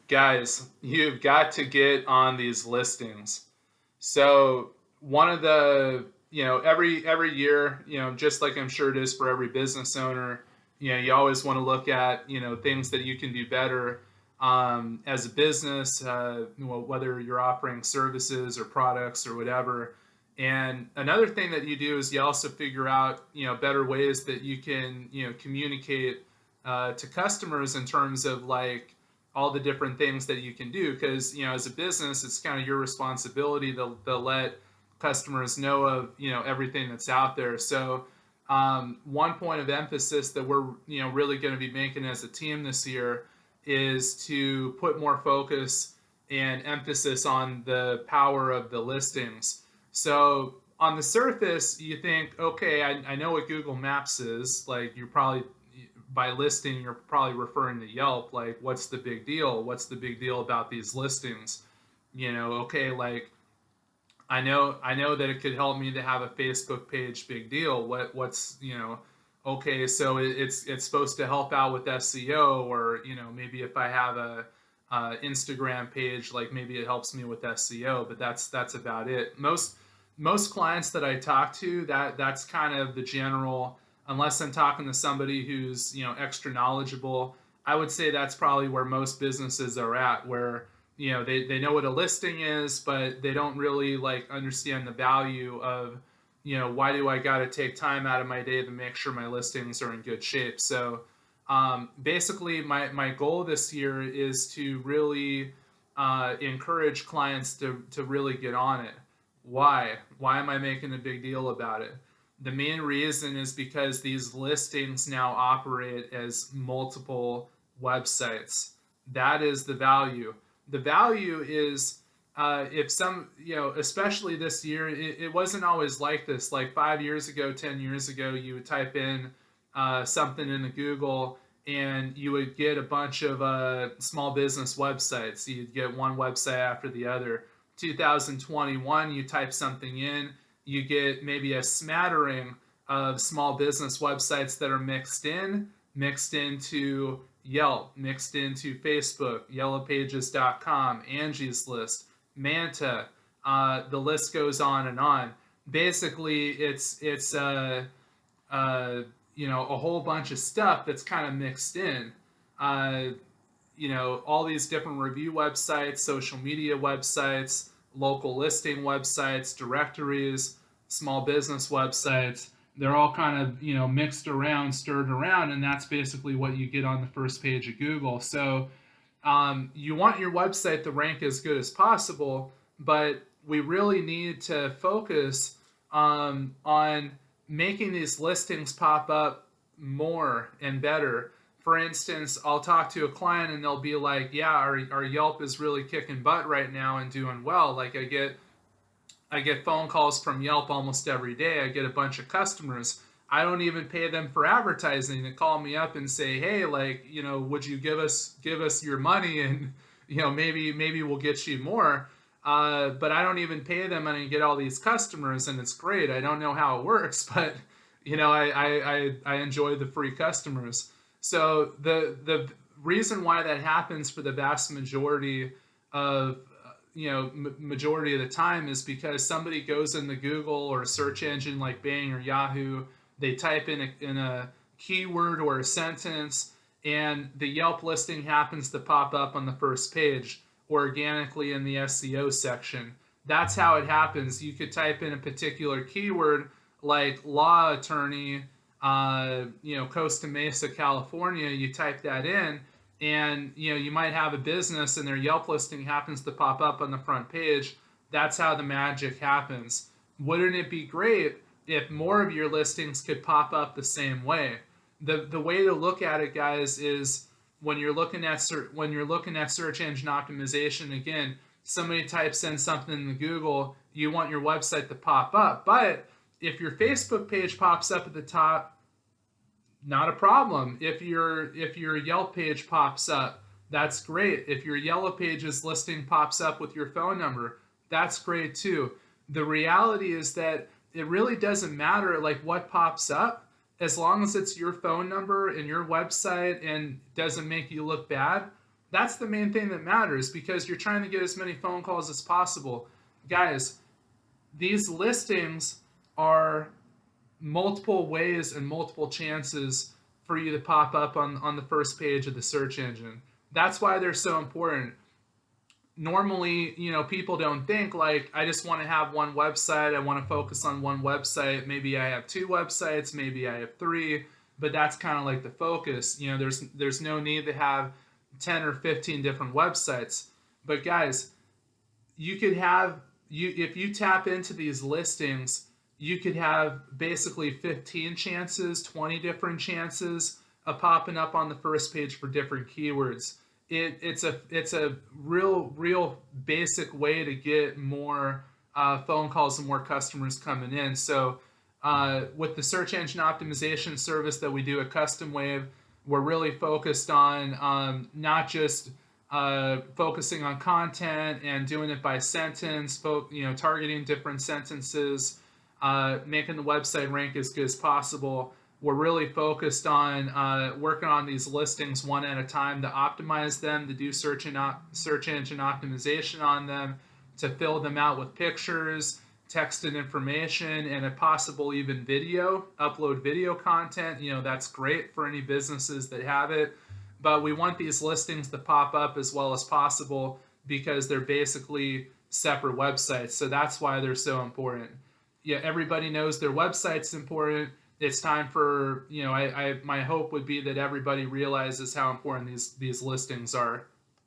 Guys, you've got to get on these listings. So one of the, every year, just like I'm sure it is for every business owner, you always want to look at, things that you can do better as a business, whether you're offering services or products or whatever. And another thing that you do is you also figure out, better ways that you can, communicate to customers in terms of like all the different things that you can do. Because, as a business, it's kind of your responsibility to let customers know of, everything that's out there. So one point of emphasis that we're, really going to be making as a team this year is to put more focus and emphasis on the power of the listings. So on the surface, you think, okay, I know what Google Maps is. Like, you're probably, by listing, you're probably referring to Yelp. Like, what's the big deal? What's the big deal about these listings? Okay, like, I know that it could help me to have a Facebook page. Big deal. What's okay, so it's supposed to help out with SEO, or maybe if I have a Instagram page, like maybe it helps me with SEO, but that's about it. Most clients that I talk to, that's kind of the general. Unless I'm talking to somebody who's extra knowledgeable, I would say that's probably where most businesses are at, where they know what a listing is, but they don't really like understand the value of why do I got to take time out of my day to make sure my listings are in good shape. So basically my goal this year is to really encourage clients to really get on it. Why am I making a big deal about it? The main reason is because these listings now operate as multiple websites. That is the value. The value is if some, especially this year, it wasn't always like this. Like 5 years ago, 10 years ago, you would type in something into Google and you would get a bunch of small business websites. You'd get one website after the other. 2021, you type something in, you get maybe a smattering of small business websites that are mixed into Yelp, mixed into Facebook, yellowpages.com, Angie's List, Manta. The list goes on and on. Basically, it's a whole bunch of stuff that's kind of mixed in. Uh, all these different review websites, social media websites, local listing websites, directories, small business websites. They're all kind of, mixed around, stirred around, and that's basically what you get on the first page of Google. So you want your website to rank as good as possible, but we really need to focus on making these listings pop up more and better. For instance, I'll talk to a client and they'll be like, "Yeah, our Yelp is really kicking butt right now and doing well. Like I get phone calls from Yelp almost every day. I get a bunch of customers. I don't even pay them for advertising. They call me up and say, "Hey, like, would you give us your money and maybe we'll get you more." But I don't even pay them, and I get all these customers, and it's great. I don't know how it works, but I enjoy the free customers. So the reason why that happens for the vast majority of majority of the time is because somebody goes into Google or a search engine like Bing or Yahoo. They type in a keyword or a sentence, and the Yelp listing happens to pop up on the first page organically in the SEO section. That's how it happens. You could type in a particular keyword like law attorney, Costa Mesa, California. You type that in, and you might have a business, and their Yelp listing happens to pop up on the front page. That's how the magic happens. Wouldn't it be great if more of your listings could pop up the same way? The way to look at it, guys, is when you're looking at search engine optimization. Again, somebody types in something in Google, you want your website to pop up. But if your Facebook page pops up at the top, not a problem. If your Yelp page pops up, that's great. If your Yellow Pages listing pops up with your phone number, that's great too. The reality is that it really doesn't matter like what pops up, as long as it's your phone number and your website and doesn't make you look bad. That's the main thing that matters, because you're trying to get as many phone calls as possible. Guys, these listings are multiple ways and multiple chances for you to pop up on the first page of the search engine. That's why they're so important. Normally, people don't think like, I just want to have one website, I want to focus on one website. Maybe I have two websites, maybe I have three, but that's kind of like the focus. There's no need to have 10 or 15 different websites. But guys, you could have you if you tap into these listings, you could have basically 15 chances, 20 different chances of popping up on the first page for different keywords. It's a real basic way to get more phone calls and more customers coming in. So with the search engine optimization service that we do at Custom Wave, we're really focused on not just focusing on content and doing it by sentence, targeting different sentences, making the website rank as good as possible. We're really focused on working on these listings one at a time to optimize them, to do search engine optimization on them, to fill them out with pictures, text and information, and if possible even video, upload video content. That's great for any businesses that have it. But we want these listings to pop up as well as possible, because they're basically separate websites. So that's why they're so important. Yeah, everybody knows their website's important. It's time for, my hope would be that everybody realizes how important these listings are.